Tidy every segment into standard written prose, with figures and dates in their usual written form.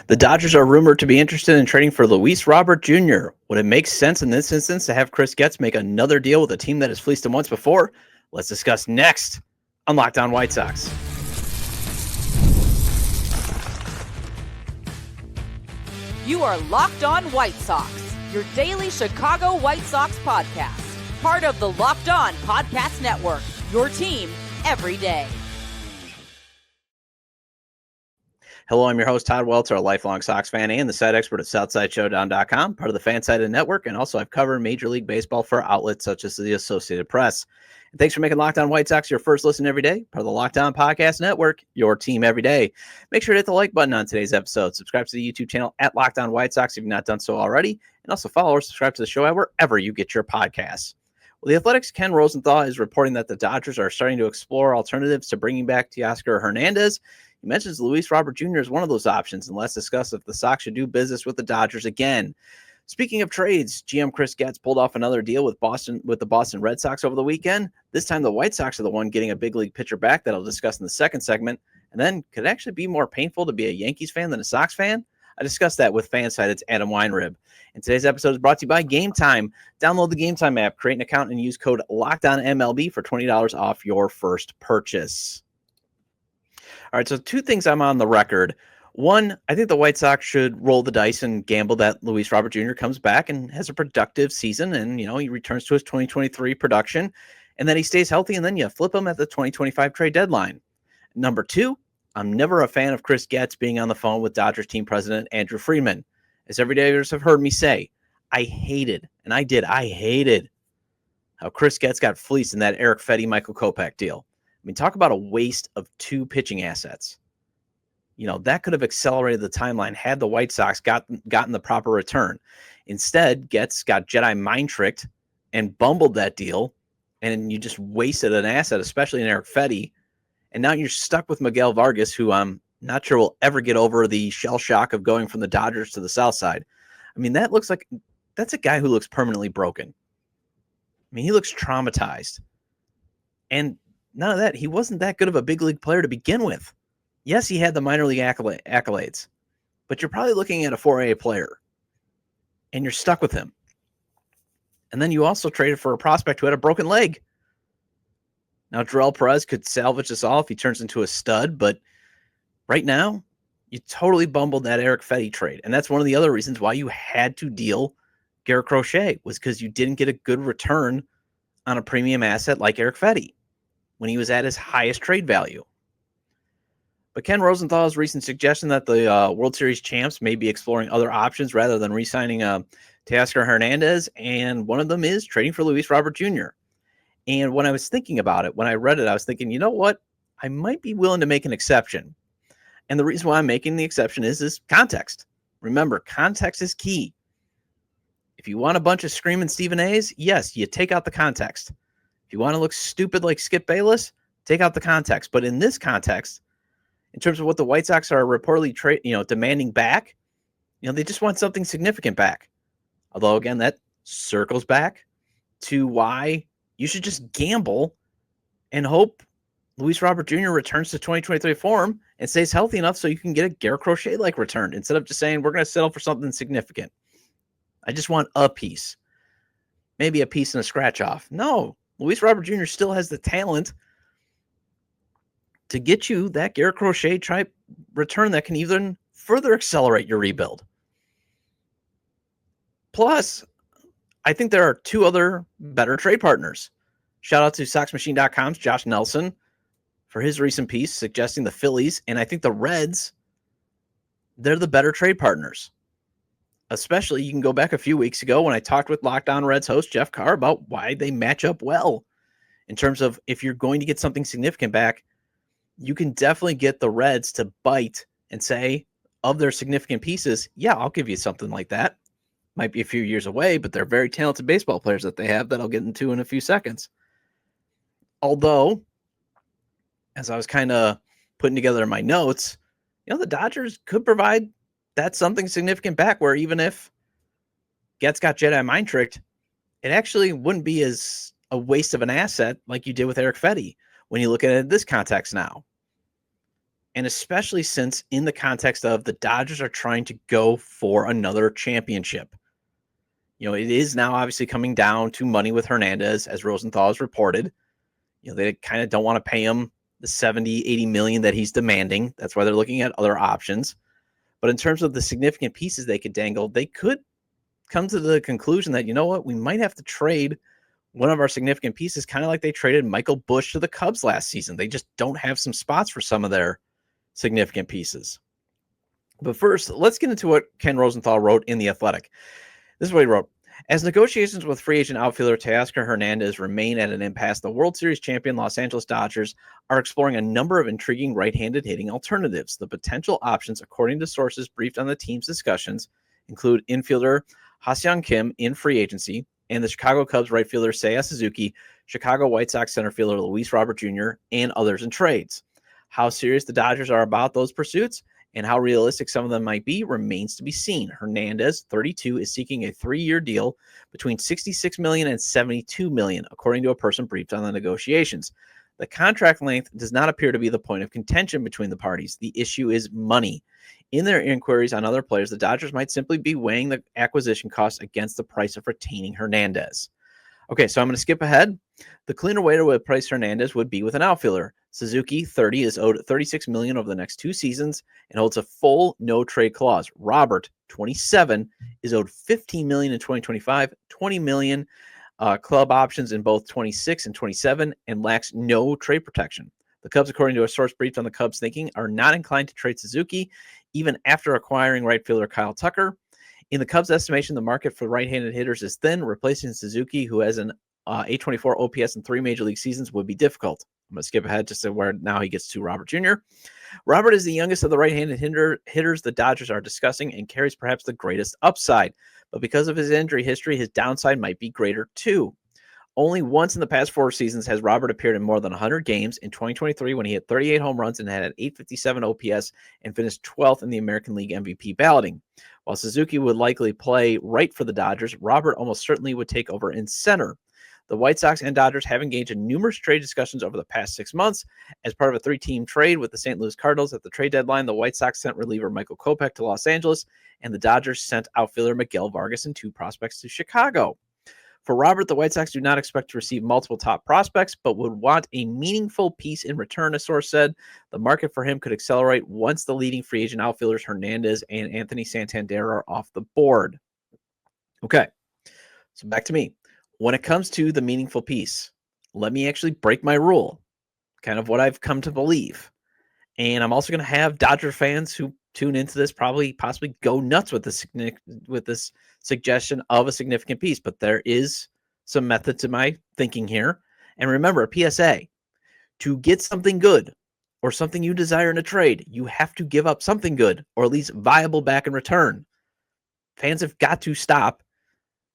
The Dodgers are rumored to be interested in trading for Luis Robert Jr. Would it make sense in this instance to have Chris Getz make another deal with a team that has fleeced him once before? Let's discuss next on Locked On White Sox. You are Locked On White Sox, your daily Chicago White Sox podcast. Part of the Locked On Podcast Network, your team every day. Hello, I'm your host, Todd Welter, a lifelong Sox fan and the site expert at SouthsideShowdown.com, part of the FanSided network, and also I've covered Major League Baseball for outlets such as the Associated Press. And thanks for making Locked On White Sox your first listen every day, part of the Locked On Podcast Network, your team every day. Make sure to hit the like button on today's episode. Subscribe to the YouTube channel at Locked On White Sox if you've not done so already, and also follow or subscribe to the show wherever you get your podcasts. Well, the Athletics' Ken Rosenthal is reporting that the Dodgers are starting to explore alternatives to bringing back Teoscar Hernandez. He mentions Luis Robert Jr. as one of those options, and let's discuss if the Sox should do business with the Dodgers again. Speaking of trades, GM Chris Getz pulled off another deal with the Boston Red Sox over the weekend. This time the White Sox are the one getting a big league pitcher back that I'll discuss in the second segment. And then, could it actually be more painful to be a Yankees fan than a Sox fan? I discussed that with FanSided's Adam Weinrib. And today's episode is brought to you by Gametime. Download the Gametime app, create an account, and use code LOCKEDONMLB for $20 off your first purchase. All right, so two things I'm on the record. One, I think the White Sox should roll the dice and gamble that Luis Robert Jr. comes back and has a productive season and, he returns to his 2023 production and then he stays healthy and then you flip him at the 2025 trade deadline. Number two, I'm never a fan of Chris Getz being on the phone with Dodgers team president Andrew Friedman. As everydayers have heard me say, I hated how Chris Getz got fleeced in that Erick Fedde, Michael Kopech deal. I mean, talk about a waste of two pitching assets. That could have accelerated the timeline had the White Sox gotten the proper return. Instead, Getz got Jedi mind tricked and bumbled that deal, and you just wasted an asset, especially in Erick Fedde. And now you're stuck with Miguel Vargas, who I'm not sure will ever get over the shell shock of going from the Dodgers to the South Side. I mean, that's a guy who looks permanently broken. I mean, he looks traumatized. And none of that. He wasn't that good of a big league player to begin with. Yes, he had the minor league accolades, but you're probably looking at a 4A player, and you're stuck with him. And then you also traded for a prospect who had a broken leg. Now, Jarrell Perez could salvage this all if he turns into a stud, but right now, you totally bumbled that Erick Fedde trade. And that's one of the other reasons why you had to deal Garrett Crochet, was because you didn't get a good return on a premium asset like Erick Fedde when he was at his highest trade value. But Ken Rosenthal's recent suggestion that the World Series champs may be exploring other options rather than re-signing Teoscar Hernandez, and one of them is trading for Luis Robert Jr. And when I was thinking about it, when I read it, I was thinking, you know what? I might be willing to make an exception. And the reason why I'm making the exception is context. Remember, context is key. If you want a bunch of screaming Stephen A's, yes, you take out the context. If you want to look stupid like Skip Bayless, take out the context. But in this context, in terms of what the White Sox are reportedly demanding back, they just want something significant back. Although, again, that circles back to why you should just gamble and hope Luis Robert Jr. returns to 2023 form and stays healthy enough so you can get a Garrett Crochet-like return instead of just saying we're going to settle for something significant. I just want a piece. Maybe a piece and a scratch-off. No, Luis Robert Jr. still has the talent to get you that Garrett Crochet type return that can even further accelerate your rebuild. Plus, I think there are two other better trade partners. Shout out to SoxMachine.com's Josh Nelson for his recent piece suggesting the Phillies, and I think the Reds, they're the better trade partners. Especially, you can go back a few weeks ago when I talked with Locked On Reds host Jeff Carr about why they match up well in terms of if you're going to get something significant back, you can definitely get the Reds to bite and say, of their significant pieces, yeah, I'll give you something like that. Might be a few years away, but they're very talented baseball players that they have that I'll get into in a few seconds. Although, as I was kind of putting together my notes, the Dodgers could provide that something significant back where even if Getz got Jedi mind tricked, it actually wouldn't be as a waste of an asset like you did with Erick Fedde when you look at it in this context now. And especially since in the context of the Dodgers are trying to go for another championship. It is now obviously coming down to money with Hernandez, as Rosenthal has reported. They kind of don't want to pay him the 70, 80 million that he's demanding. That's why they're looking at other options. But in terms of the significant pieces they could dangle, they could come to the conclusion that, we might have to trade one of our significant pieces, kind of like they traded Michael Busch to the Cubs last season. They just don't have some spots for some of their significant pieces. But first, let's get into what Ken Rosenthal wrote in The Athletic. This is what he wrote. As negotiations with free agent outfielder Teoscar Hernandez remain at an impasse, the World Series champion Los Angeles Dodgers are exploring a number of intriguing right-handed hitting alternatives. The potential options, according to sources briefed on the team's discussions, include infielder Ha-Seong Kim in free agency and the Chicago Cubs right fielder Seiya Suzuki, Chicago White Sox center fielder Luis Robert Jr., and others in trades. How serious the Dodgers are about those pursuits and how realistic some of them might be remains to be seen. Hernandez, 32, is seeking a 3-year deal between $66 million and $72 million, according to a person briefed on the negotiations. The contract length does not appear to be the point of contention between the parties. The issue is money. In their inquiries on other players, the Dodgers might simply be weighing the acquisition costs against the price of retaining Hernandez. Okay, so I'm going to skip ahead. The cleaner way to price Hernandez would be with an outfielder. Suzuki, 30, is owed $36 million over the next 2 seasons and holds a full no-trade clause. Robert, 27, is owed $15 million in 2025, $20 million club options in both 26 and 27, and lacks no trade protection. The Cubs, according to a source briefed on the Cubs' thinking, are not inclined to trade Suzuki, even after acquiring right fielder Kyle Tucker. In the Cubs' estimation, the market for right-handed hitters is thin. Replacing Suzuki, who has an 824 OPS in 3 major league seasons, would be difficult. I'm going to skip ahead just to where now he gets to Robert Jr. Robert is the youngest of the right-handed hitters the Dodgers are discussing and carries perhaps the greatest upside. But because of his injury history, his downside might be greater too. Only once in the past 4 seasons has Robert appeared in more than 100 games. In 2023, when he hit 38 home runs and had an 857 OPS and finished 12th in the American League MVP balloting. While Suzuki would likely play right for the Dodgers, Robert almost certainly would take over in center. The White Sox and Dodgers have engaged in numerous trade discussions over the past 6 months. As part of a 3-team trade with the St. Louis Cardinals at the trade deadline, the White Sox sent reliever Michael Kopech to Los Angeles, and the Dodgers sent outfielder Miguel Vargas and 2 prospects to Chicago. For Robert, the White Sox do not expect to receive multiple top prospects, but would want a meaningful piece in return, a source said. The market for him could accelerate once the leading free agent outfielders Hernandez and Anthony Santander are off the board. Okay, so back to me. When it comes to the meaningful piece, let me actually break my rule, kind of what I've come to believe. And I'm also going to have Dodger fans who tune into this possibly go nuts with this suggestion of a significant piece. But there is some method to my thinking here. And remember, a PSA, to get something good or something you desire in a trade, you have to give up something good or at least viable back in return. Fans have got to stop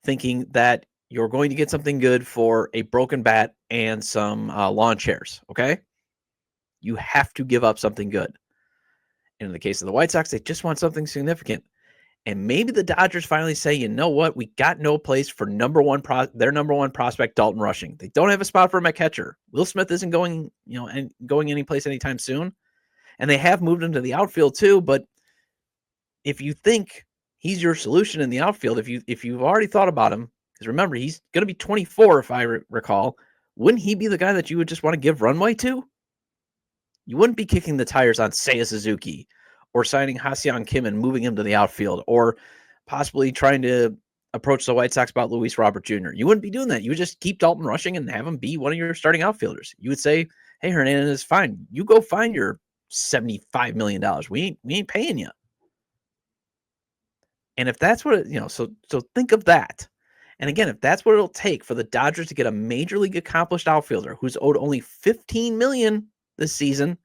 thinking that you're going to get something good for a broken bat and some lawn chairs, okay? You have to give up something good. And in the case of the White Sox, they just want something significant. And maybe the Dodgers finally say, you know what? We got no place for their number one prospect, Dalton Rushing. They don't have a spot for him at catcher. Will Smith isn't going any place anytime soon. And they have moved him to the outfield too. But if you think he's your solution in the outfield, if you've already thought about him, because remember, he's going to be 24, if I recall, wouldn't he be the guy that you would just want to give runway to? You wouldn't be kicking the tires on Seiya Suzuki or signing Ha-Seong Kim and moving him to the outfield or possibly trying to approach the White Sox about Luis Robert Jr. You wouldn't be doing that. You would just keep Dalton Rushing and have him be one of your starting outfielders. You would say, hey, Hernandez is fine. You go find your $75 million. We ain't paying you. And if that's what, so think of that. And again, if that's what it'll take for the Dodgers to get a major league accomplished outfielder who's owed only $15 million this season,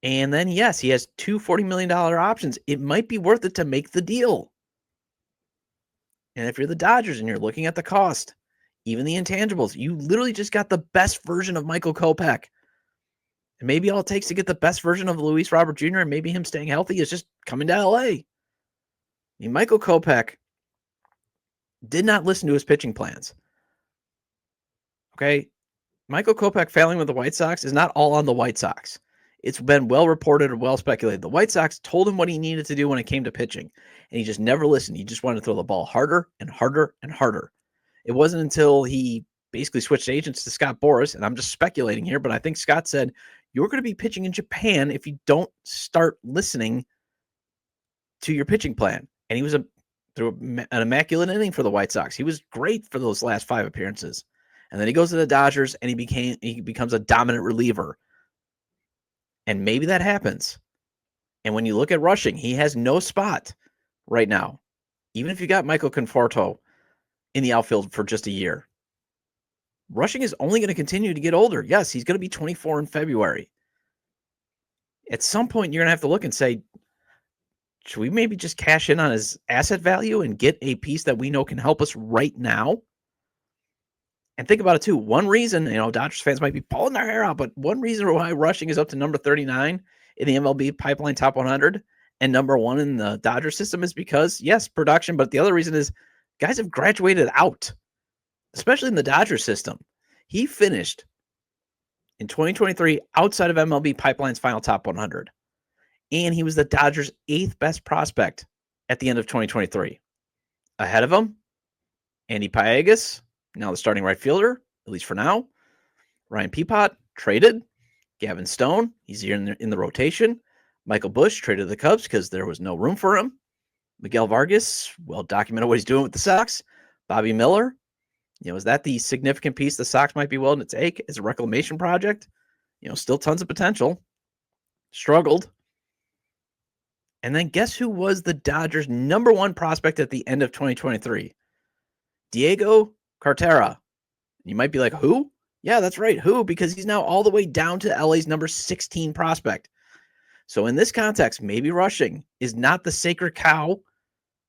and then, yes, he has 2 $40 million options, it might be worth it to make the deal. And if you're the Dodgers and you're looking at the cost, even the intangibles, you literally just got the best version of Michael Kopech. And maybe all it takes to get the best version of Luis Robert Jr. and maybe him staying healthy is just coming to LA. I mean, Michael Kopech did not listen to his pitching plans. Okay? Michael Kopech failing with the White Sox is not all on the White Sox. It's been well reported and well speculated. The White Sox told him what he needed to do when it came to pitching, and he just never listened. He just wanted to throw the ball harder and harder and harder. It wasn't until he basically switched agents to Scott Boras, and I'm just speculating here, but I think Scott said, you're going to be pitching in Japan if you don't start listening to your pitching plan. And he was through an immaculate inning for the White Sox. He was great for those last 5 appearances. And then he goes to the Dodgers and he becomes a dominant reliever. And maybe that happens. And when you look at rushing, he has no spot right now. Even if you got Michael Conforto in the outfield for just a year. Rushing is only going to continue to get older. Yes, he's going to be 24 in February. At some point, you're going to have to look and say, should we maybe just cash in on his asset value and get a piece that we know can help us right now? And think about it too. One reason, Dodgers fans might be pulling their hair out, but one reason why rushing is up to number 39 in the MLB pipeline top 100 and number 1 in the Dodgers system is because, yes, production, but the other reason is guys have graduated out, especially in the Dodgers system. He finished in 2023 outside of MLB pipeline's final top 100. And he was the Dodgers' 8th best prospect at the end of 2023. Ahead of him, Andy Paegas, now the starting right fielder, at least for now. Ryan Peapot, traded. Gavin Stone, he's here in the rotation. Michael Busch, traded to the Cubs because there was no room for him. Miguel Vargas, well documented what he's doing with the Sox. Bobby Miller, is that the significant piece the Sox might be willing to take as a reclamation project? Still tons of potential. Struggled. And then guess who was the Dodgers' number 1 prospect at the end of 2023? Diego Cartera. You might be like, who? Yeah, that's right. Who? Because he's now all the way down to LA's number 16 prospect. So in this context, maybe rushing is not the sacred cow,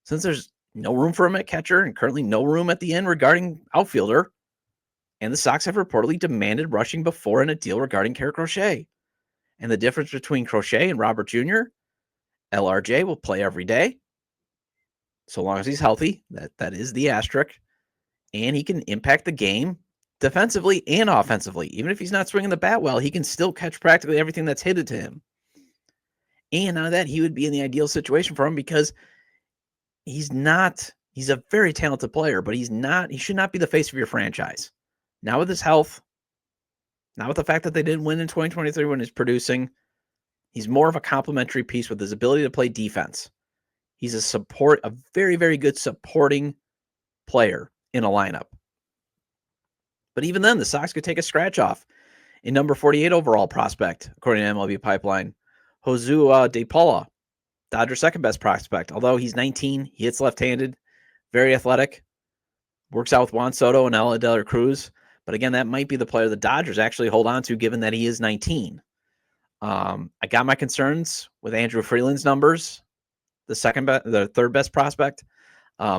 since there's no room for him at catcher and currently no room at the end regarding outfielder. And the Sox have reportedly demanded rushing before in a deal regarding Eric Crochet. And the difference between Crochet and Robert Jr., LRJ will play every day, so long as he's healthy. That is the asterisk. And he can impact the game defensively and offensively. Even if he's not swinging the bat well, he can still catch practically everything that's hit to him. And out of that, he would be in the ideal situation for him because he's a very talented player, but he should not be the face of your franchise. Now with his health, not with the fact that they didn't win in 2023 when he's producing, he's more of a complementary piece with his ability to play defense. He's a very, very good supporting player in a lineup. But even then, the Sox could take a scratch off in number 48 overall prospect, according to MLB Pipeline, Josue De Paula, Dodgers' second best prospect. Although he's 19, he hits left-handed, very athletic, works out with Juan Soto and Ella De La Cruz. But again, that might be the player the Dodgers actually hold on to, given that he is 19. I got my concerns with Andrew Freeland's numbers, the third best prospect.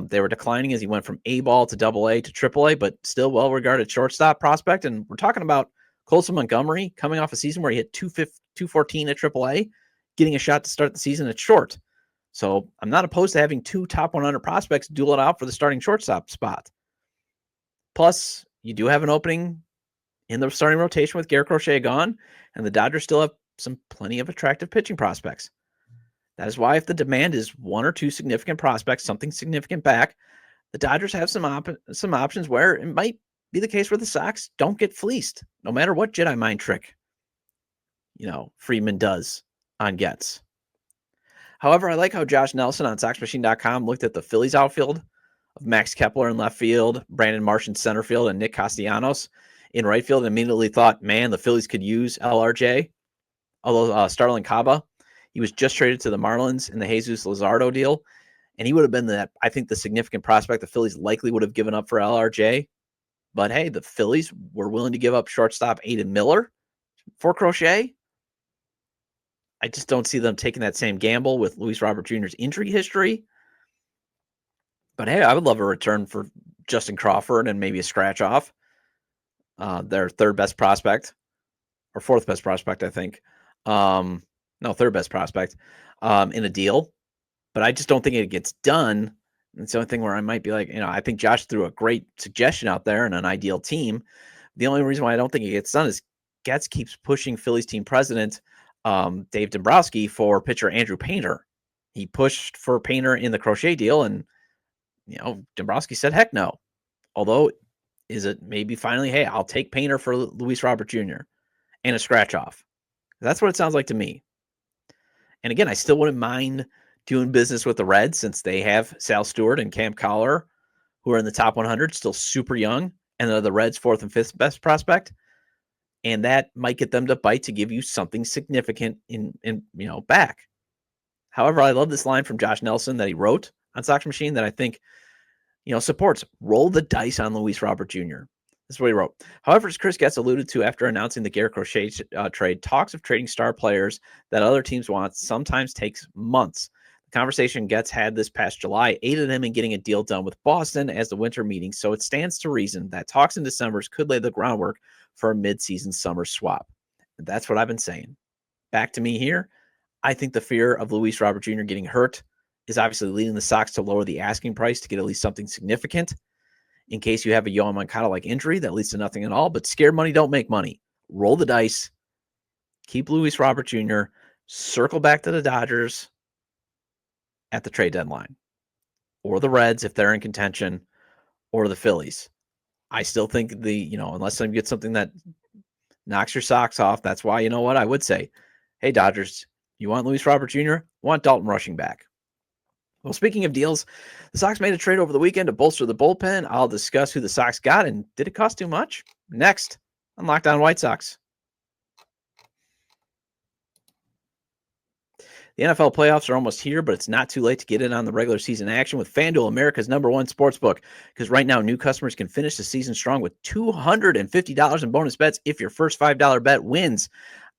They were declining as he went from A-ball to AA to AAA, but still well-regarded shortstop prospect. And we're talking about Colson Montgomery coming off a season where he hit 214 at AAA, getting a shot to start the season at short. So I'm not opposed to having 2 top 100 prospects duel it out for the starting shortstop spot. Plus, you do have an opening in the starting rotation with Garrett Crochet gone, and the Dodgers still have plenty of attractive pitching prospects. That is why if the demand is 1 or 2 significant prospects, something significant back, the Dodgers have some options where it might be the case where the Sox don't get fleeced, no matter what Jedi mind trick, Friedman does on gets. However, I like how Josh Nelson on SoxMachine.com looked at the Phillies outfield of Max Kepler in left field, Brandon Marsh in center field, and Nick Castellanos in right field, and immediately thought, man, the Phillies could use LRJ. Although Starlin Caba, he was just traded to the Marlins in the Jesus Luzardo deal, and he would have been the significant prospect the Phillies likely would have given up for LRJ. But hey, the Phillies were willing to give up shortstop Aiden Miller for Crochet. I just don't see them taking that same gamble with Luis Robert Jr.'s injury history. But hey, I would love a return for Justin Crawford and maybe a scratch off. Their third best prospect, or fourth best prospect, I think. Third best prospect in a deal. But I just don't think it gets done. It's the only thing where I might be like, I think Josh threw a great suggestion out there and an ideal team. The only reason why I don't think it gets done is Getz keeps pushing Phillies team president Dave Dombrowski for pitcher Andrew Painter. He pushed for Painter in the Crochet deal, and Dombrowski said, heck no. Although, is it maybe finally, hey, I'll take Painter for Luis Robert Jr. and a scratch off? That's what it sounds like to me. And again, I still wouldn't mind doing business with the Reds since they have Sal Stewart and Cam Collar, who are in the top 100, still super young, and they're the Reds' 4th and 5th best prospect. And that might get them to bite to give you something significant in back. However, I love this line from Josh Nelson that he wrote on Sox Machine that I think, supports. Roll the dice on Luis Robert Jr. This is what he wrote. However, as Chris Getz alluded to after announcing the Garrett Crochet trade, talks of trading star players that other teams want sometimes takes months. The conversation Getz had this past July aided him in getting a deal done with Boston as the winter meeting, so it stands to reason that talks in December could lay the groundwork for a mid-season summer swap. And that's what I've been saying. Back to me here. I think the fear of Luis Robert Jr. getting hurt is obviously leading the Sox to lower the asking price to get at least something significant. In case you have a Yoan Moncada-like injury that leads to nothing at all, but scared money don't make money. Roll the dice. Keep Luis Robert Jr. Circle back to the Dodgers at the trade deadline. Or the Reds if they're in contention. Or the Phillies. I still think unless you get something that knocks your socks off, that's why, I would say, hey, Dodgers, you want Luis Robert Jr.? Want Dalton Rushing back. Well, speaking of deals, the Sox made a trade over the weekend to bolster the bullpen. I'll discuss who the Sox got and did it cost too much? Next on Locked On White Sox. The NFL playoffs are almost here, but it's not too late to get in on the regular season action with FanDuel, America's #1 sportsbook. Because right now, new customers can finish the season strong with $250 in bonus bets if your first $5 bet wins.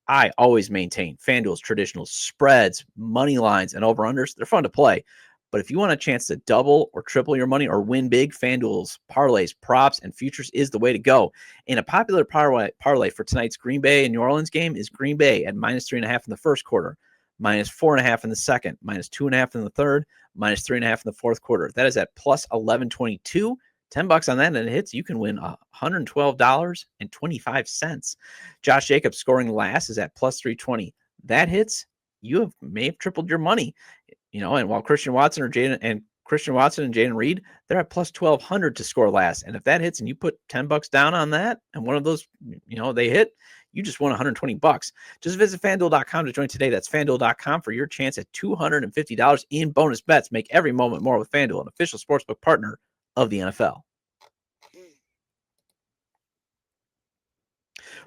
I always maintain FanDuel's traditional spreads, money lines, and over-unders. They're fun to play. But if you want a chance to double or triple your money or win big, FanDuel's parlays, props, and futures is the way to go. And a popular parlay for tonight's Green Bay and New Orleans game is Green Bay at -3.5 in the first quarter, -4.5 in the second, -2.5 in the third, -3.5 in the fourth quarter. That is at +1122. $10 on that, and it hits. You can win $112.25. Josh Jacobs scoring last is at +320. That hits. You may have tripled your money. And while Christian Watson and Jaden Reed, they're at +1,200 to score last. And if that hits and you put $10 down on that, and one of those, they hit, you just won $120. Just visit FanDuel.com to join today. That's FanDuel.com for your chance at $250 in bonus bets. Make every moment more with FanDuel, an official sportsbook partner of the NFL.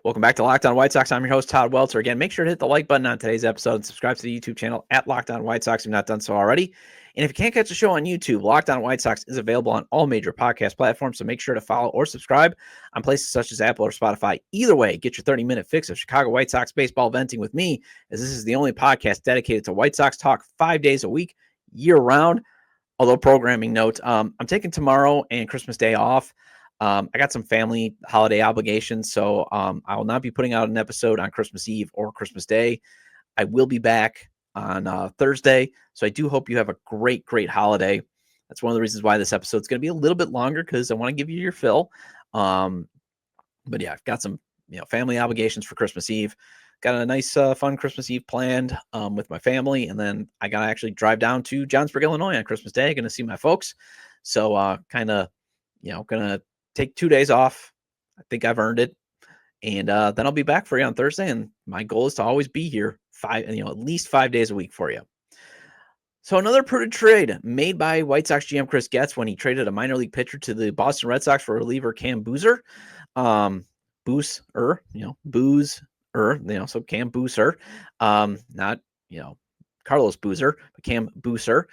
Welcome back to Locked On White Sox. I'm your host, Todd Welter. Again, make sure to hit the like button on today's episode and subscribe to the YouTube channel at Locked On White Sox if you've not done so already. And if you can't catch the show on YouTube, Locked On White Sox is available on all major podcast platforms, so make sure to follow or subscribe on places such as Apple or Spotify. Either way, get your 30-minute fix of Chicago White Sox baseball venting with me, as this is the only podcast dedicated to White Sox talk 5 days a week, year-round. Although programming note, I'm taking tomorrow and Christmas Day off. I got some family holiday obligations, so I will not be putting out an episode on Christmas Eve or Christmas Day. I will be back on Thursday, so I do hope you have a great, great holiday. That's one of the reasons why this episode is going to be a little bit longer, because I want to give you your fill. But yeah, I've got some family obligations for Christmas Eve. Got a nice, fun Christmas Eve planned with my family, and then I got to actually drive down to Johnsburg, Illinois on Christmas Day. Going to see my folks, so kind of, going to take 2 days off. I think I've earned it, and then I'll be back for you on Thursday. And my goal is to always be here at least 5 days a week for you. So another prudent trade made by White Sox GM Chris Getz when he traded a minor league pitcher to the Boston Red Sox for reliever Cam Booser. So Cam Booser, not, Carlos Boozer, but Cam Booser.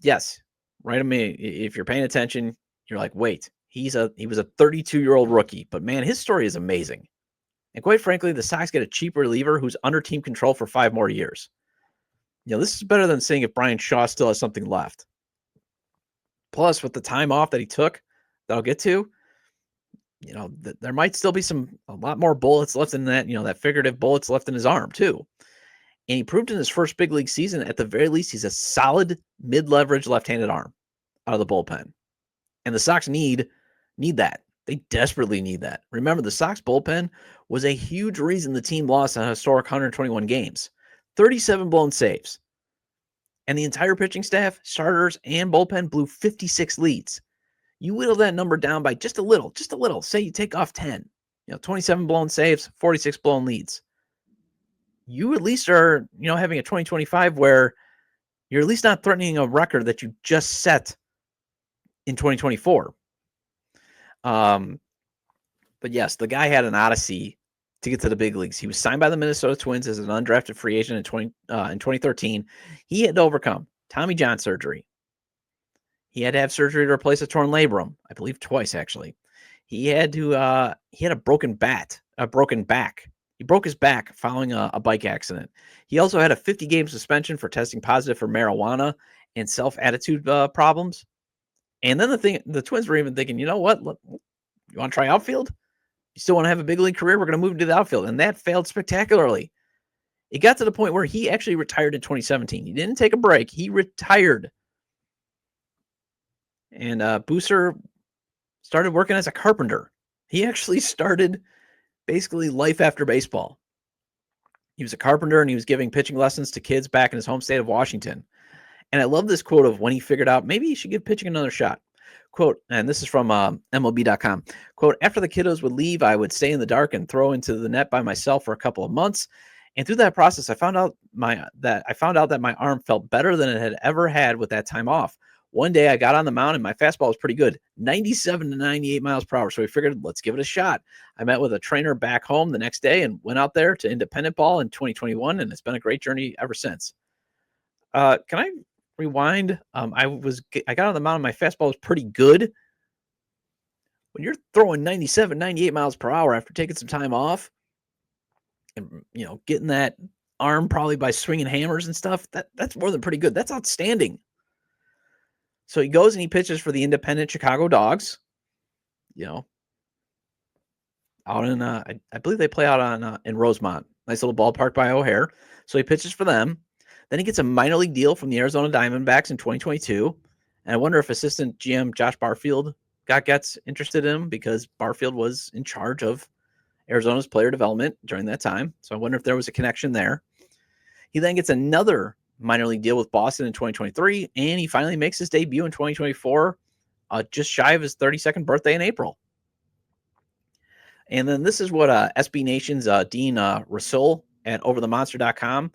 Yes, right. I mean, if you're paying attention, you're like, wait, he was a 32-year-old rookie, but man, his story is amazing. And quite frankly, the Sox get a cheap reliever who's under team control for 5 more years. This is better than seeing if Brian Shaw still has something left. Plus, with the time off that he took, that I'll get to, there might still be a lot more bullets left in that, that figurative bullets left in his arm too. And he proved in his first big league season, at the very least, he's a solid mid-leverage left-handed arm out of the bullpen. And the Sox need that. They desperately need that. Remember, the Sox bullpen was a huge reason the team lost a historic 121 games, 37 blown saves. And the entire pitching staff, starters, and bullpen blew 56 leads. You whittle that number down by just a little. Say you take off 10, 27 blown saves, 46 blown leads. You at least are, having a 2025 where you're at least not threatening a record that you just set in 2024. But yes, the guy had an odyssey to get to the big leagues. He was signed by the Minnesota Twins as an undrafted free agent in 2013. He had to overcome Tommy John surgery. He had to have surgery to replace a torn labrum, I believe twice actually. He had a broken back. He broke his back following a bike accident. He also had a 50-game suspension for testing positive for marijuana and self-attitude problems. And then the Twins were even thinking, you know what? You want to try outfield? You still want to have a big league career? We're going to move into the outfield. And that failed spectacularly. It got to the point where he actually retired in 2017. He didn't take a break. He retired. And Booser started working as a carpenter. He actually started basically life after baseball. He was a carpenter and he was giving pitching lessons to kids back in his home state of Washington. And I love this quote of when he figured out maybe he should give pitching another shot. Quote, and this is from MLB.com. Quote, after the kiddos would leave, I would stay in the dark and throw into the net by myself for a couple of months. And through that process, I found out that my arm felt better than it had ever had with that time off. One day I got on the mound and my fastball was pretty good, 97 to 98 miles per hour. So we figured, let's give it a shot. I met with a trainer back home the next day and went out there to independent ball in 2021. And it's been a great journey ever since. Can I rewind? I got on the mound and my fastball was pretty good. When you're throwing 97, 98 miles per hour after taking some time off and, getting that arm probably by swinging hammers and stuff, that's more than pretty good. That's outstanding. So he goes and he pitches for the independent Chicago Dogs, out in, I believe they play out in Rosemont, nice little ballpark by O'Hare. So he pitches for them. Then he gets a minor league deal from the Arizona Diamondbacks in 2022. And I wonder if assistant GM Josh Barfield gets interested in him because Barfield was in charge of Arizona's player development during that time. So I wonder if there was a connection there. He then gets another minor league deal with Boston in 2023, and he finally makes his debut in 2024, just shy of his 32nd birthday in April. And then this is what SB Nation's Dean Rasul at overthemonster.com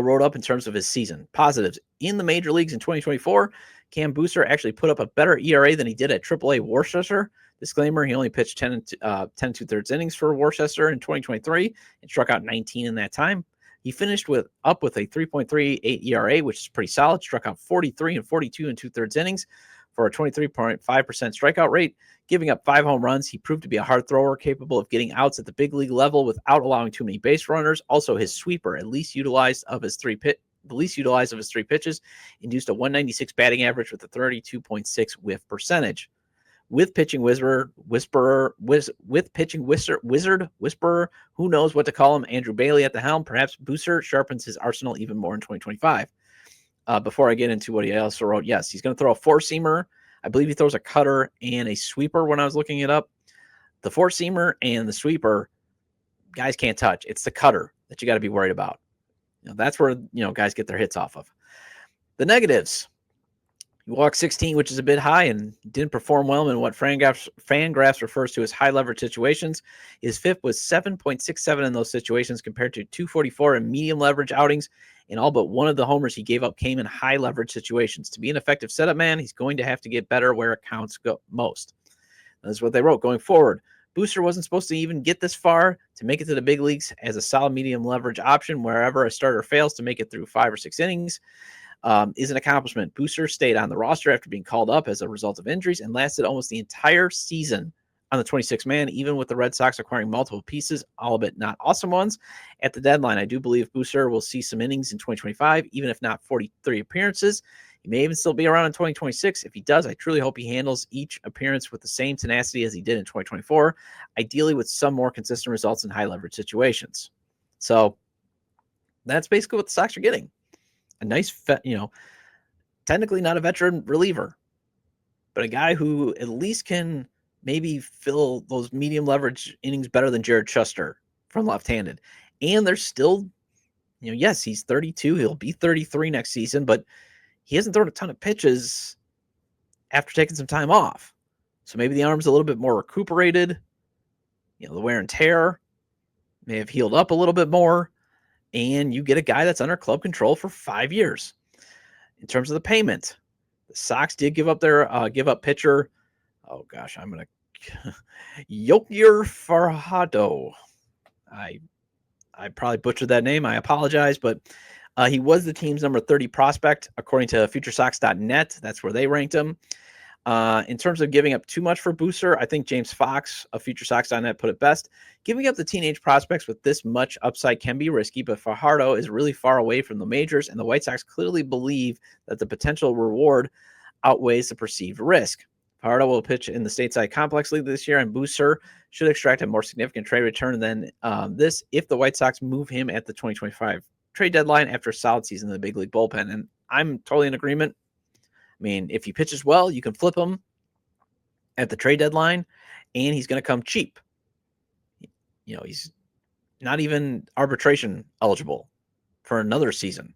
wrote up in terms of his season. Positives. In the major leagues in 2024, Cam Booser actually put up a better ERA than he did at AAA Worcester. Disclaimer, he only pitched 10 2/3 innings for Worcester in 2023 and struck out 19 in that time. He finished up with a 3.38 ERA, which is pretty solid. Struck out 43 and 42 and 2/3 innings for a 23.5% strikeout rate, giving up 5 home runs. He proved to be a hard thrower, capable of getting outs at the big league level without allowing too many base runners. Also, his sweeper, the least utilized of his three pitches, induced a 196 batting average with a 32.6 whiff percentage. With pitching wizard, whisperer, who knows what to call him, Andrew Bailey at the helm, perhaps Booser sharpens his arsenal even more in 2025. Before I get into what he also wrote, yes, he's going to throw a four-seamer. I believe he throws a cutter and a sweeper when I was looking it up. The four-seamer and the sweeper, guys can't touch. It's the cutter that you got to be worried about. That's where, guys get their hits off of. The negatives. He walked 16, which is a bit high, and didn't perform well in what Fangraphs refers to as high leverage situations. His FIP was 7.67 in those situations compared to 244 in medium leverage outings, and all but one of the homers he gave up came in high leverage situations. To be an effective setup man, he's going to have to get better where it counts most. That's what they wrote. Going forward, Booster wasn't supposed to even get this far to make it to the big leagues as a solid medium leverage option. Wherever a starter fails to make it through 5 or 6 innings, is an accomplishment. Booster stayed on the roster after being called up as a result of injuries and lasted almost the entire season on the 26-man, even with the Red Sox acquiring multiple pieces, albeit not awesome ones. At the deadline, I do believe Booster will see some innings in 2025, even if not 43 appearances. He may even still be around in 2026. If he does, I truly hope he handles each appearance with the same tenacity as he did in 2024, ideally with some more consistent results in high leverage situations. So that's basically what the Sox are getting. A nice, technically not a veteran reliever, but a guy who at least can maybe fill those medium leverage innings better than Jared Schuster from left-handed. And there's still, yes, he's 32. He'll be 33 next season, but he hasn't thrown a ton of pitches after taking some time off. So maybe the arm's a little bit more recuperated. The wear and tear may have healed up a little bit more. And you get a guy that's under club control for 5 years. In terms of the payment, the Sox did give up their pitcher. Oh gosh, I'm gonna Yokier Farhado. I probably butchered that name. I apologize, but he was the team's number 30 prospect according to FutureSox.net. That's where they ranked him. In terms of giving up too much for Booser, I think James Fox of FutureSox.net put it best. Giving up the teenage prospects with this much upside can be risky, but Fajardo is really far away from the majors, and the White Sox clearly believe that the potential reward outweighs the perceived risk. Fajardo will pitch in the Stateside Complex League this year, and Booser should extract a more significant trade return than this if the White Sox move him at the 2025 trade deadline after a solid season in the big league bullpen. And I'm totally in agreement. I mean, if he pitches well, you can flip him at the trade deadline, and he's going to come cheap. He's not even arbitration eligible for another season.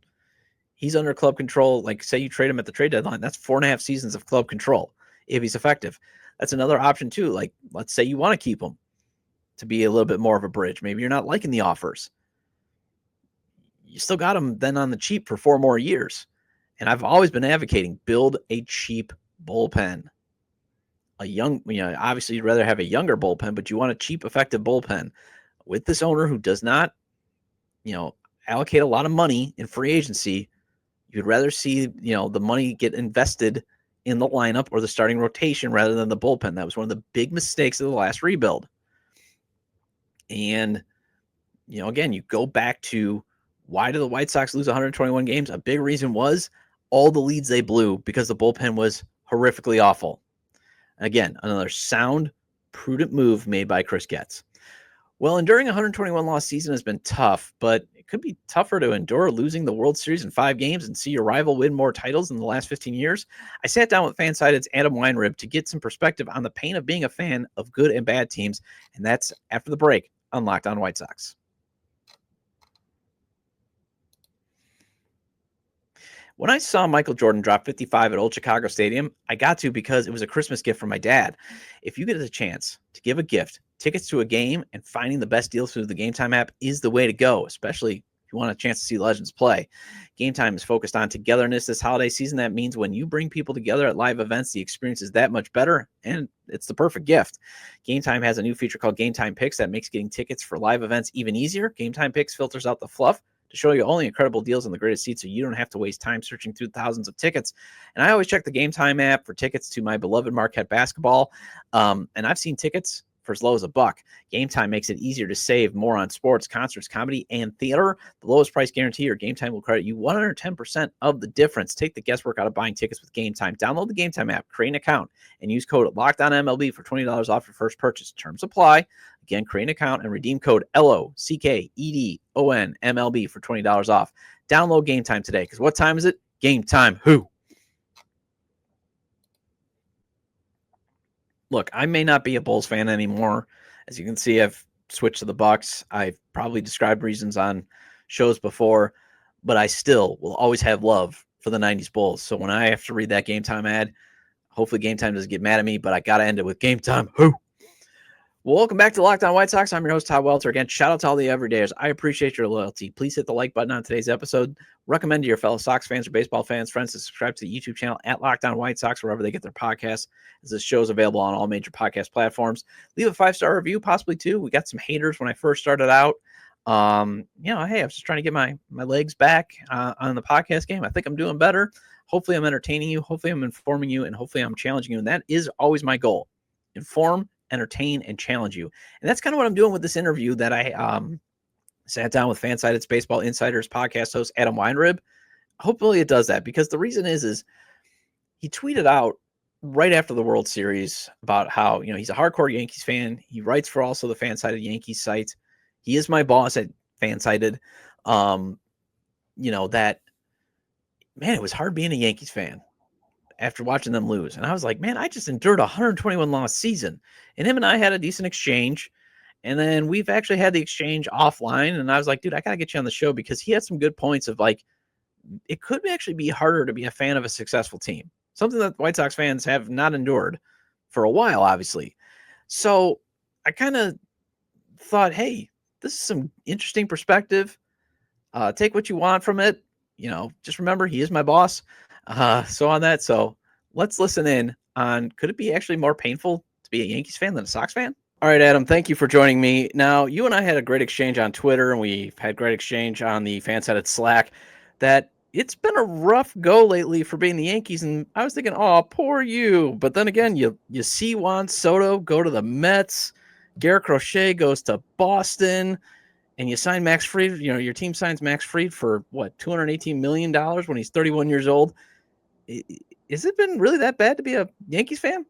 He's under club control. Like, say you trade him at the trade deadline, that's 4.5 seasons of club control if he's effective. That's another option too. Like, let's say you want to keep him to be a little bit more of a bridge. Maybe you're not liking the offers. You still got him then on the cheap for 4 more years. And I've always been advocating build a cheap bullpen. Obviously you'd rather have a younger bullpen, but you want a cheap, effective bullpen. With this owner who does not, allocate a lot of money in free agency, you'd rather see, the money get invested in the lineup or the starting rotation rather than the bullpen. That was one of the big mistakes of the last rebuild. And, again, you go back to why did the White Sox lose 121 games? A big reason was all the leads they blew because the bullpen was horrifically awful. Again, another sound, prudent move made by Chris Getz. Well, enduring a 121-loss season has been tough, but it could be tougher to endure losing the World Series in 5 games and see your rival win more titles in the last 15 years. I sat down with FanSided's Adam Weinrib to get some perspective on the pain of being a fan of good and bad teams, and that's after the break on Locked On White Sox. When I saw Michael Jordan drop 55 at Old Chicago Stadium, I got to because it was a Christmas gift from my dad. If you get a chance to give a gift, tickets to a game, and finding the best deals through the Gametime app is the way to go, especially if you want a chance to see legends play. Gametime is focused on togetherness this holiday season. That means when you bring people together at live events, the experience is that much better, and it's the perfect gift. Gametime has a new feature called Gametime Picks that makes getting tickets for live events even easier. Gametime Picks filters out the fluff to show you only incredible deals on the greatest seats so you don't have to waste time searching through thousands of tickets. And I always check the Gametime app for tickets to my beloved Marquette basketball. And I've seen tickets for as low as $1. Gametime makes it easier to save more on sports, concerts, comedy, and theater. The lowest price guarantee or Gametime will credit you 110% of the difference. Take the guesswork out of buying tickets with Gametime. Download the Gametime app, create an account, and use code LOCKEDONMLB for $20 off your first purchase. Terms apply. Again, create an account and redeem code LOCKEDONMLB for $20 off. Download Gametime today, because what time is it? Game time. Who? Look, I may not be a Bulls fan anymore. As you can see, I've switched to the Bucks. I've probably described reasons on shows before, but I still will always have love for the 90s Bulls. So when I have to read that Gametime ad, hopefully Gametime doesn't get mad at me, but I got to end it with Gametime. Who? Well, welcome back to Locked On White Sox. I'm your host, Todd Welter. Again, shout out to all the everydayers. I appreciate your loyalty. Please hit the like button on today's episode. Recommend to your fellow Sox fans or baseball fans, friends, to subscribe to the YouTube channel at Locked On White Sox, wherever they get their podcasts, as this show is available on all major podcast platforms. Leave a 5-star review, possibly 2. We got some haters when I first started out. Hey, I was just trying to get my legs back on the podcast game. I think I'm doing better. Hopefully I'm entertaining you. Hopefully I'm informing you, and hopefully I'm challenging you. And that is always my goal. Inform, entertain, and challenge you. And that's kind of what I'm doing with this interview that I sat down with FanSided's Baseball Insiders podcast host, Adam Weinrib. Hopefully it does that, because the reason is he tweeted out right after the World Series about how, he's a hardcore Yankees fan. He writes for also the FanSided Yankees site. He is my boss at FanSided. That, man, it was hard being a Yankees fan. after watching them lose. And I was like, man, I just endured a 121 loss season. And him and I had a decent exchange. And then we've actually had the exchange offline. And I was like, dude, I got to get you on the show because he had some good points of like, it could actually be harder to be a fan of a successful team. Something that White Sox fans have not endured for a while, obviously. So I kind of thought, hey, this is some interesting perspective. Take what you want from it. Just remember, he is my boss. So let's listen in on, could it be actually more painful to be a Yankees fan than a Sox fan? All right, Adam, thank you for joining me. Now, you and I had a great exchange on Twitter, and we've had great exchange on the FanSided Slack, that it's been a rough go lately for being the Yankees, and I was thinking, oh, poor you. But then again, you see Juan Soto go to the Mets, Garrett Crochet goes to Boston, and you sign Max Fried. Your team signs Max Fried for, what, $218 million when he's 31 years old. Has it been really that bad to be a Yankees fan?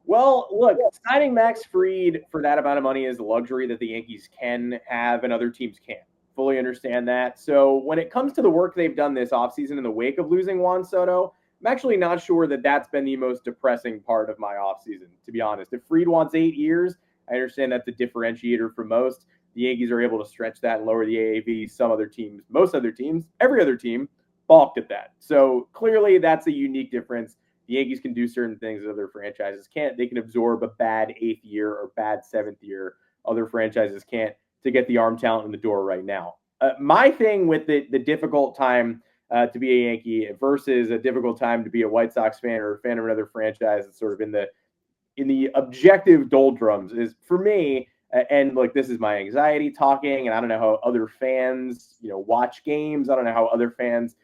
Well, look, signing Max Fried for that amount of money is a luxury that the Yankees can have and other teams can't. Fully understand that. So when it comes to the work they've done this offseason in the wake of losing Juan Soto, I'm actually not sure that that's been the most depressing part of my offseason, to be honest. If Fried wants 8 years, I understand that's a differentiator for most. The Yankees are able to stretch that and lower the AAV. Some other teams, most other teams, every other team balked at that. So clearly that's a unique difference. The Yankees can do certain things that other franchises can't. They can absorb a bad 8th year or bad 7th year. Other franchises can't, to get the arm talent in the door right now. My thing with the difficult time to be a Yankee versus a difficult time to be a White Sox fan or a fan of another franchise that's sort of in the objective doldrums is, for me, and like, this is my anxiety talking, and I don't know how other fans, watch games. I don't know how other fans,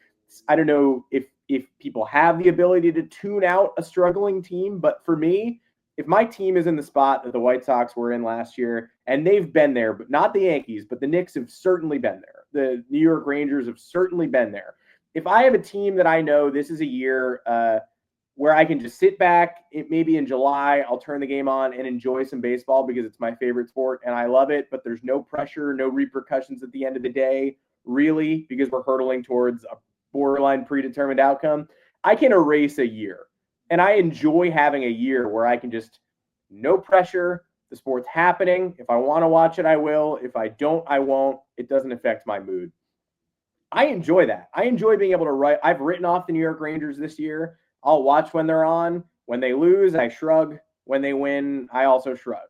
I don't know if people have the ability to tune out a struggling team, but for me, if my team is in the spot that the White Sox were in last year, and they've been there, but not the Yankees, but the Knicks have certainly been there. The New York Rangers have certainly been there. If I have a team that I know this is a year where I can just sit back, maybe in July, I'll turn the game on and enjoy some baseball because it's my favorite sport and I love it, but there's no pressure, no repercussions at the end of the day, really, because we're hurtling towards a borderline predetermined outcome, I can erase a year. And I enjoy having a year where I can just, no pressure, the sport's happening. If I want to watch it, I will. If I don't, I won't. It doesn't affect my mood. I enjoy that. I enjoy being able to write. I've written off the New York Rangers this year. I'll watch when they're on. When they lose, I shrug. When they win, I also shrug.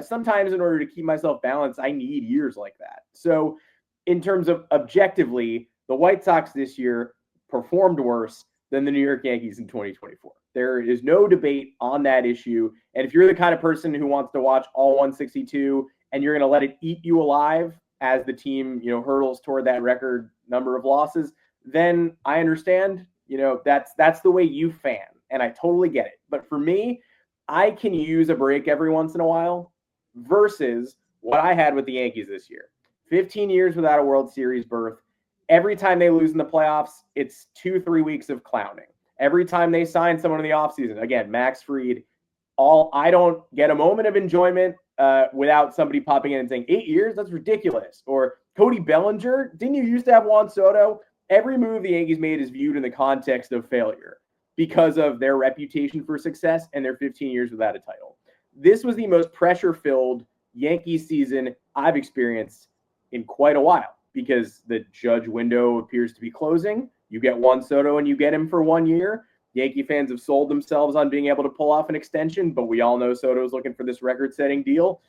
Sometimes in order to keep myself balanced, I need years like that. So in terms of objectively, the White Sox this year performed worse than the New York Yankees in 2024. There is no debate on that issue. And if you're the kind of person who wants to watch all 162 and you're going to let it eat you alive as the team, hurdles toward that record number of losses, then I understand, that's the way you fan. And I totally get it. But for me, I can use a break every once in a while versus what I had with the Yankees this year. 15 years without a World Series berth. Every time they lose in the playoffs, it's 2-3 weeks of clowning. Every time they sign someone in the offseason, again, Max Fried, I don't get a moment of enjoyment without somebody popping in and saying, 8 years? That's ridiculous. Or Cody Bellinger, didn't you used to have Juan Soto? Every move the Yankees made is viewed in the context of failure because of their reputation for success and their 15 years without a title. This was the most pressure-filled Yankees season I've experienced in quite a while because the Judge window appears to be closing. You get Juan Soto and you get him for 1 year. Yankee fans have sold themselves on being able to pull off an extension, but we all know Soto's looking for this record-setting deal.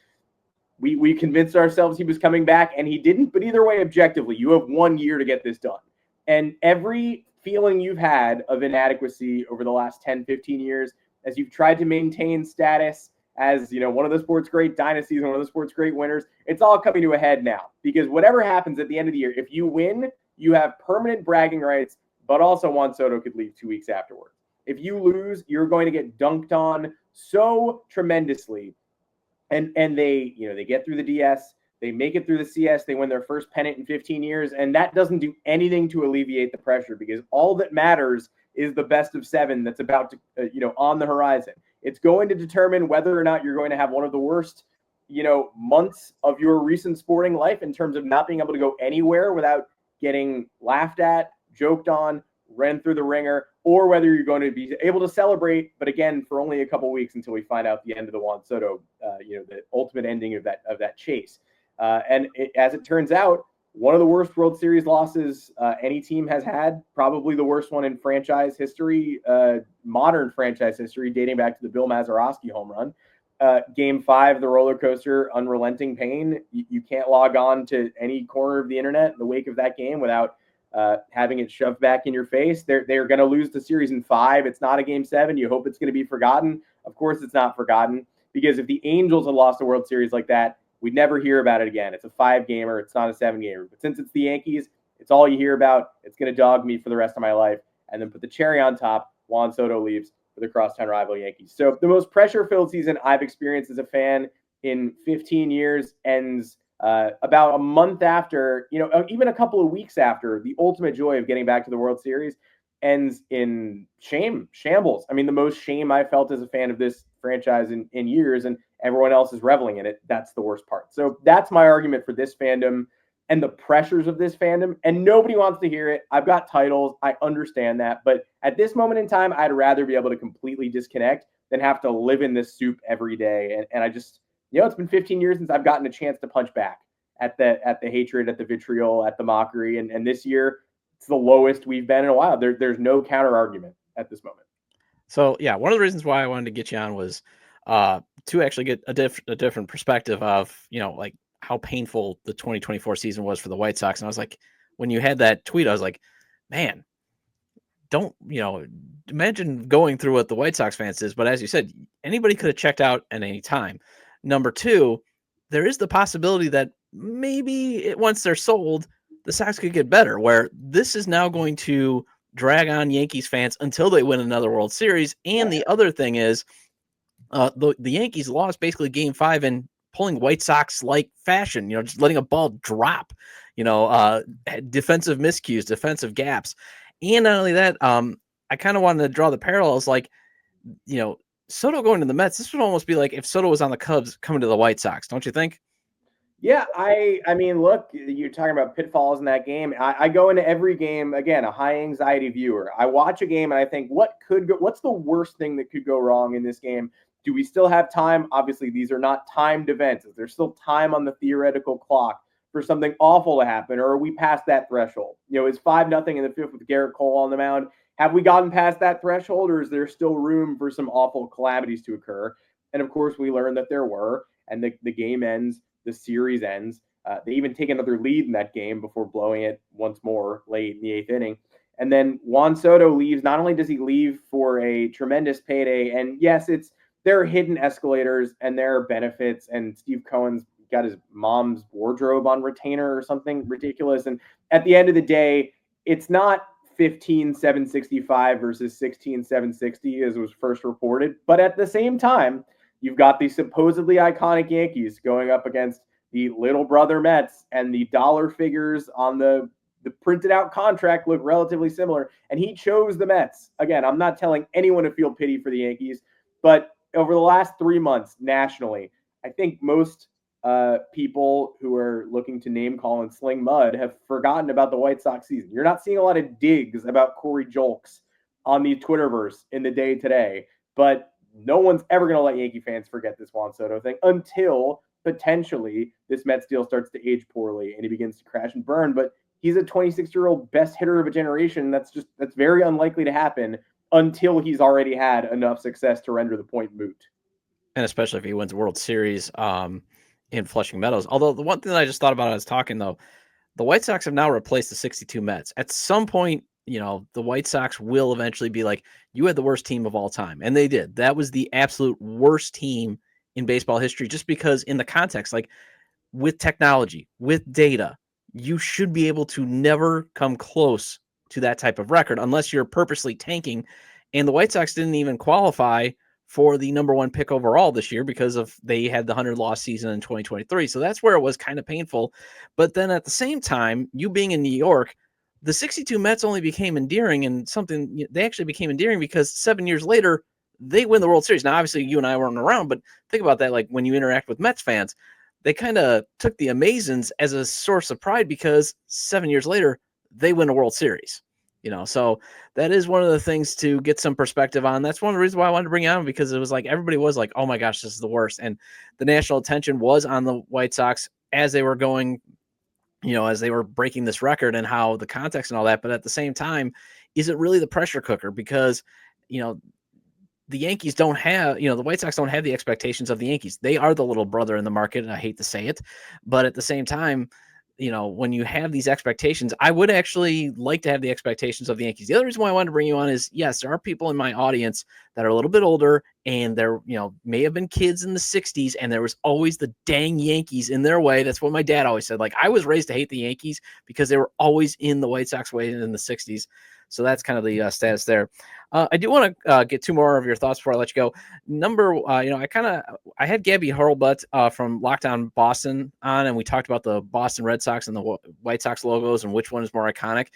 We convinced ourselves he was coming back, and he didn't. But either way, objectively, you have 1 year to get this done. And every feeling you've had of inadequacy over the last 10, 15 years, as you've tried to maintain status as, one of the sport's great dynasties and one of the sport's great winners, it's all coming to a head now. Because whatever happens at the end of the year, if you win, you have permanent bragging rights, but also Juan Soto could leave 2 weeks afterward. If you lose, you're going to get dunked on so tremendously. And they, they get through the DS, they make it through the CS, they win their first pennant in 15 years, and that doesn't do anything to alleviate the pressure because all that matters is the best of 7 that's about to, on the horizon. It's going to determine whether or not you're going to have one of the worst, months of your recent sporting life in terms of not being able to go anywhere without getting laughed at, joked on, ran through the ringer, or whether you're going to be able to celebrate, but again, for only a couple weeks until we find out the end of the Juan Soto, the ultimate ending of that chase. As it turns out, one of the worst World Series losses any team has had, probably the worst one in franchise history, modern franchise history, dating back to the Bill Mazeroski home run. Game 5, the roller coaster, unrelenting pain. You can't log on to any corner of the internet in the wake of that game without having it shoved back in your face. They're going to lose the series in 5. It's not a Game 7. You hope it's going to be forgotten. Of course, it's not forgotten, because if the Angels had lost a World Series like that, we'd never hear about it again. It's a 5-gamer. It's not a 7-gamer. But since it's the Yankees, it's all you hear about. It's going to dog me for the rest of my life. And then put the cherry on top, Juan Soto leaves for the crosstown rival Yankees. So the most pressure-filled season I've experienced as a fan in 15 years ends about a month after, even a couple of weeks after the ultimate joy of getting back to the World Series ends in shambles. I mean, the most shame I felt as a fan of this franchise in years, and everyone else is reveling in it. That's the worst part. So that's my argument for this fandom and the pressures of this fandom. And nobody wants to hear it. I've got titles. I understand that. But at this moment in time, I'd rather be able to completely disconnect than have to live in this soup every day. And I just, it's been 15 years since I've gotten a chance to punch back at the hatred, at the vitriol, at the mockery. And this year, it's the lowest we've been in a while. There's no counter argument at this moment. So, yeah, one of the reasons why I wanted to get you on was to actually get a different perspective of, like how painful the 2024 season was for the White Sox. And I was like, when you had that tweet, I was like, man, don't, imagine going through what the White Sox fans is. But as you said, anybody could have checked out at any time. Number two, there is the possibility that maybe once they're sold, the Sox could get better, where this is now going to drag on Yankees fans until they win another World Series. And the other thing is the Yankees lost basically Game 5 in pulling White Sox-like fashion, just letting a ball drop, defensive miscues, defensive gaps. And not only that, I kind of wanted to draw the parallels, like, Soto going to the Mets, this would almost be like if Soto was on the Cubs coming to the White Sox, don't you think? Yeah, I mean, look, you're talking about pitfalls in that game. I go into every game, again, a high anxiety viewer. I watch a game and I think, what's the worst thing that could go wrong in this game? Do we still have time? Obviously, these are not timed events. There's still time on the theoretical clock for something awful to happen, or are we past that threshold? It's 5-0 in the fifth with Garrett Cole on the mound. Have we gotten past that threshold, or is there still room for some awful calamities to occur? And of course, we learned that there were, and the game ends, the series ends. They even take another lead in that game before blowing it once more late in the 8th inning. And then Juan Soto leaves. Not only does he leave for a tremendous payday, and yes, there are hidden escalators and there are benefits, and Steve Cohen's got his mom's wardrobe on retainer or something ridiculous. And at the end of the day, it's not 15,765 versus 16,760 as was first reported. But at the same time, you've got the supposedly iconic Yankees going up against the little brother Mets, and the dollar figures on the printed out contract look relatively similar. And he chose the Mets. Again, I'm not telling anyone to feel pity for the Yankees, but over the last 3 months nationally, I think most people who are looking to name call and sling mud have forgotten about the White Sox season. You're not seeing a lot of digs about Corey Julks on the Twitterverse in the day today, but no one's ever going to let Yankee fans forget this Juan Soto thing until potentially this Mets deal starts to age poorly and he begins to crash and burn. But he's a 26-year-old best hitter of a generation. That's very unlikely to happen until he's already had enough success to render the point moot. And especially if he wins World Series in Flushing Meadows. Although the one thing that I just thought about as I was talking, though, the White Sox have now replaced the 62 Mets. At some point, the White Sox will eventually be like, you had the worst team of all time. And they did. That was the absolute worst team in baseball history, just because in the context, like with technology, with data, you should be able to never come close to that type of record unless you're purposely tanking. And the White Sox didn't even qualify for the number 1 pick overall this year because they had the 100-loss season in 2023. So that's where it was kind of painful. But then at the same time, you being in New York, the 62 Mets only became endearing, and they actually became endearing because 7 years later, they win the World Series. Now, obviously, you and I weren't around, but think about that. Like when you interact with Mets fans, they kind of took the Amazons as a source of pride because 7 years later, they win a World Series. So that is one of the things to get some perspective on. That's one of the reasons why I wanted to bring it on, because it was like everybody was like, oh my gosh, this is the worst. And the national attention was on the White Sox as they were going, as they were breaking this record and how the context and all that. But at the same time, is it really the pressure cooker? Because, the Yankees don't have, the White Sox don't have the expectations of the Yankees. They are the little brother in the market, and I hate to say it, but at the same time, when you have these expectations, I would actually like to have the expectations of the Yankees. The other reason why I wanted to bring you on is, yes, there are people in my audience that are a little bit older, and they're, may have been kids in the 60s, and there was always the dang Yankees in their way. That's what my dad always said. Like, I was raised to hate the Yankees because they were always in the White Sox way in the 60s. So that's kind of the status there. I do want to get two more of your thoughts before I let you go. I had Gabby Hurlbut from Lockdown Boston on, and we talked about the Boston Red Sox and the White Sox logos and which one is more iconic.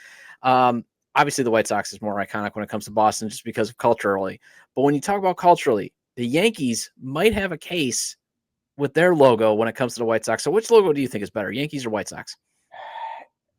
Obviously, the White Sox is more iconic when it comes to Boston just because of culturally. But when you talk about culturally, the Yankees might have a case with their logo when it comes to the White Sox. So which logo do you think is better, Yankees or White Sox?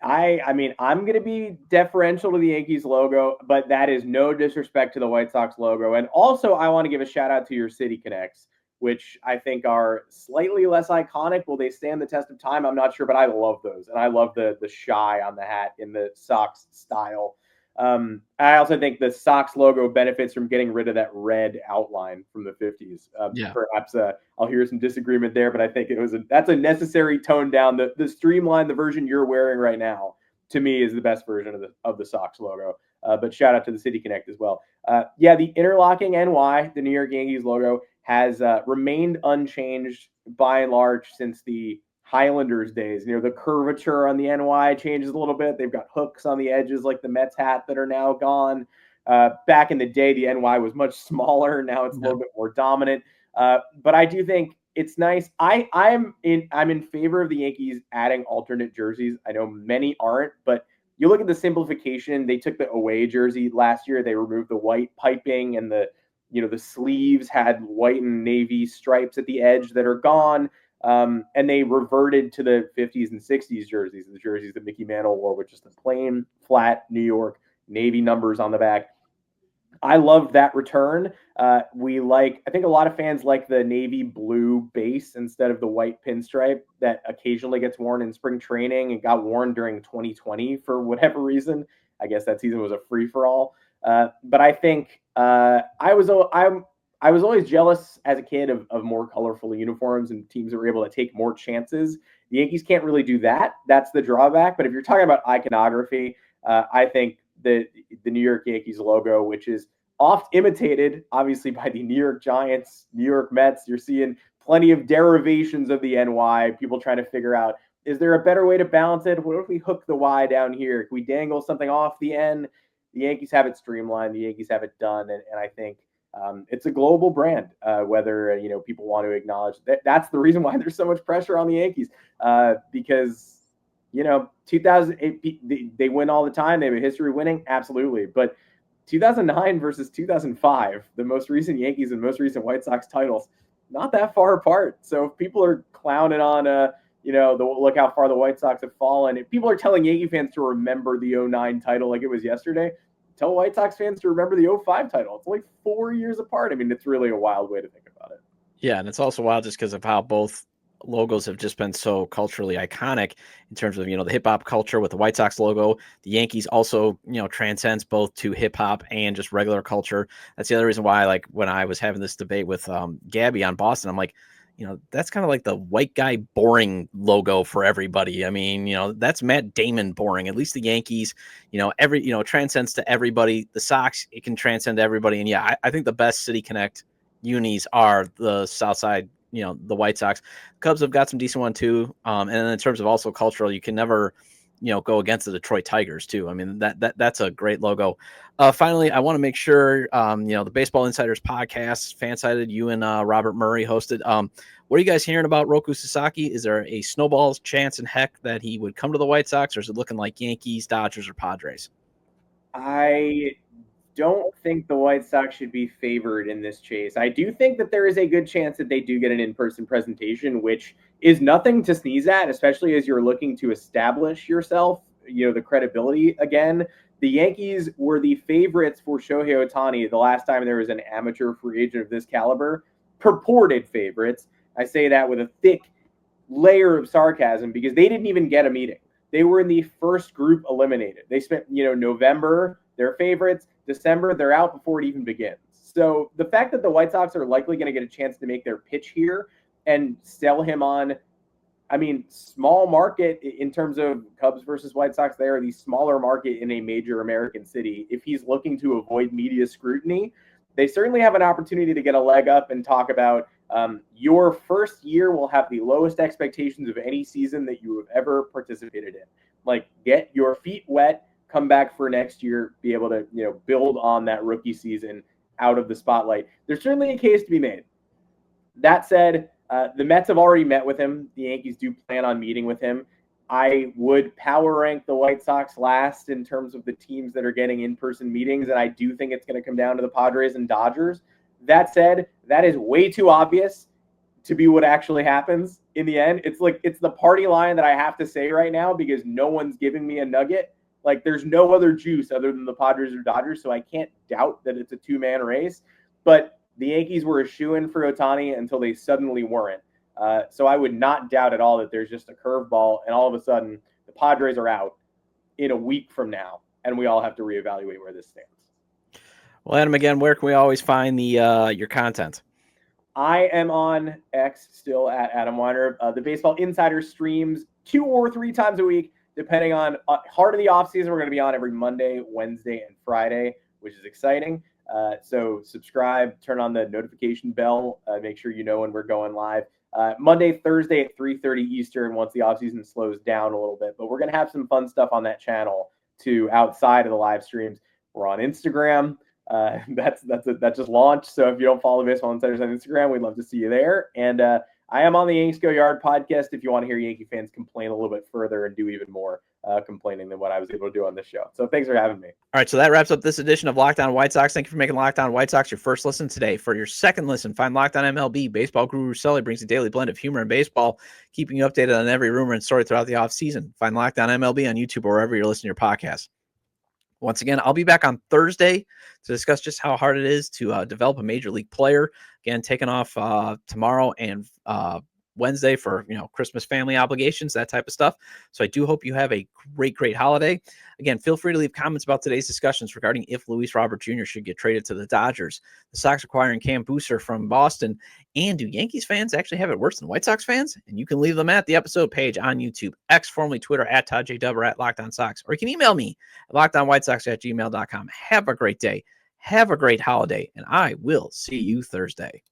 I mean, I'm going to be deferential to the Yankees logo, but that is no disrespect to the White Sox logo. And also, I want to give a shout out to your City Connects, which I think are slightly less iconic. Will they stand the test of time? I'm not sure, but I love those. And I love the shy on the hat in the Sox style. I also think the Sox logo benefits from getting rid of that red outline from the 50s. Perhaps I'll hear some disagreement there, but I think that's a necessary tone down. The streamline, the version you're wearing right now, to me, is the best version of the Sox logo. But shout out to the City Connect as well. The interlocking NY, the New York Yankees logo, has remained unchanged by and large since the Highlanders days. The curvature on the NY changes a little bit. They've got hooks on the edges like the Mets hat that are now gone. Back in the day, the NY was much smaller. Now it's a little bit more dominant. But I do think it's nice. I'm in favor of the Yankees adding alternate jerseys. I know many aren't, but you look at the simplification. They took the away jersey last year. They removed the white piping, and the sleeves had white and navy stripes at the edge that are gone. And they reverted to the 50s and 60s jerseys, the jerseys that Mickey Mantle wore with just the plain, flat New York navy numbers on the back. I love that return. I think a lot of fans like the navy blue base instead of the white pinstripe that occasionally gets worn in spring training and got worn during 2020 for whatever reason. I guess that season was a free for all. But I think I was always jealous as a kid of more colorful uniforms and teams that were able to take more chances. The Yankees can't really do that. That's the drawback. But if you're talking about iconography, I think the New York Yankees logo, which is oft imitated, obviously, by the New York Giants, New York Mets, you're seeing plenty of derivations of the NY, people trying to figure out, is there a better way to balance it? What if we hook the Y down here? Can we dangle something off the N? The Yankees have it streamlined. The Yankees have it done. And I think it's a global brand, whether people want to acknowledge that. That's the reason why there's so much pressure on the Yankees, because 2008 they win all the time. They have a history of winning, absolutely. But 2009 versus 2005, the most recent Yankees and most recent White Sox titles, not that far apart. So if people are clowning on look how far the White Sox have fallen, if people are telling Yankee fans to remember the 2009 title like it was yesterday, tell White Sox fans to remember the 2005 title. It's like 4 years apart. I mean, it's really a wild way to think about it. Yeah, and it's also wild just because of how both logos have just been so culturally iconic in terms of, the hip hop culture with the White Sox logo. The Yankees also, transcends both to hip hop and just regular culture. That's the other reason why, like, when I was having this debate with Gabby on Boston, I'm like, that's kind of like the white guy boring logo for everybody. I mean, that's Matt Damon boring. At least the Yankees, transcends to everybody. The Sox, it can transcend everybody. And yeah, I think the best City Connect unis are the South Side, the White Sox. Cubs have got some decent one too. And then in terms of also cultural, you can never, go against the Detroit Tigers too. I mean, that's a great logo. Finally, I want to make sure, the Baseball Insiders podcast, FanSided, you and Robert Murray hosted. What are you guys hearing about Roku Sasaki? Is there a snowball chance in heck that he would come to the White Sox, or is it looking like Yankees, Dodgers, or Padres? I don't think the White Sox should be favored in this chase. I do think that there is a good chance that they do get an in-person presentation, which is nothing to sneeze at, especially as you're looking to establish yourself, the credibility again. The Yankees were the favorites for Shohei Ohtani the last time there was an amateur free agent of this caliber. Purported favorites. I say that with a thick layer of sarcasm because they didn't even get a meeting. They were in the first group eliminated. They spent, November, they're favorites. December, they're out before it even begins. So the fact that the White Sox are likely going to get a chance to make their pitch here and sell him on, small market in terms of Cubs versus White Sox, they are the smaller market in a major American city. If he's looking to avoid media scrutiny, they certainly have an opportunity to get a leg up and talk about your first year will have the lowest expectations of any season that you have ever participated in. Like, get your feet wet, come back for next year, be able to, build on that rookie season out of the spotlight. There's certainly a case to be made. That said, the Mets have already met with him. The Yankees do plan on meeting with him. I would power rank the White Sox last in terms of the teams that are getting in-person meetings, and I do think it's going to come down to the Padres and Dodgers. That said, that is way too obvious to be what actually happens in the end. It's the party line that I have to say right now because no one's giving me a nugget. Like, there's no other juice other than the Padres or Dodgers, so I can't doubt that it's a two-man race. But the Yankees were a shoo-in for Ohtani until they suddenly weren't. So I would not doubt at all that there's just a curveball, and all of a sudden the Padres are out in a week from now, and we all have to reevaluate where this stands. Well, Adam, again, where can we always find your content? I am on X still at Adam Weinrib. The Baseball Insider streams 2 or 3 times a week, depending on heart of the offseason. We're going to be on every Monday, Wednesday, and Friday, which is exciting. So subscribe, turn on the notification bell, make sure you know when we're going live. Monday, Thursday at 3:30 Eastern once the offseason slows down a little bit. But we're going to have some fun stuff on that channel too outside of the live streams. We're on Instagram. That just launched. So if you don't follow Baseball Insiders on Instagram, we'd love to see you there. And I am on the Yankees Go Yard podcast if you want to hear Yankee fans complain a little bit further and do even more complaining than what I was able to do on this show. So thanks for having me. All right, so that wraps up this edition of Locked On White Sox. Thank you for making Locked On White Sox your first listen today. For your second listen, find Locked On MLB. Baseball guru Sully brings a daily blend of humor and baseball, keeping you updated on every rumor and story throughout the offseason. Find Locked On MLB on YouTube or wherever you're listening to your podcast. Once again, I'll be back on Thursday to discuss just how hard it is to develop a major league player. Again, taking off tomorrow and Wednesday for Christmas family obligations, that type of stuff. So I do hope you have a great holiday. Again, feel free to leave comments about today's discussions regarding if Luis Robert Jr. should get traded to the Dodgers, the Sox acquiring Cam Booser from Boston, and do Yankees fans actually have it worse than White Sox fans? And you can leave them at the episode page on YouTube, X, formerly Twitter, at Todd J. Dub, or at Locked On Sox, or you can email me at lockedonwhitesox@gmail.com. Have a great day. Have a great holiday, and I will see you Thursday.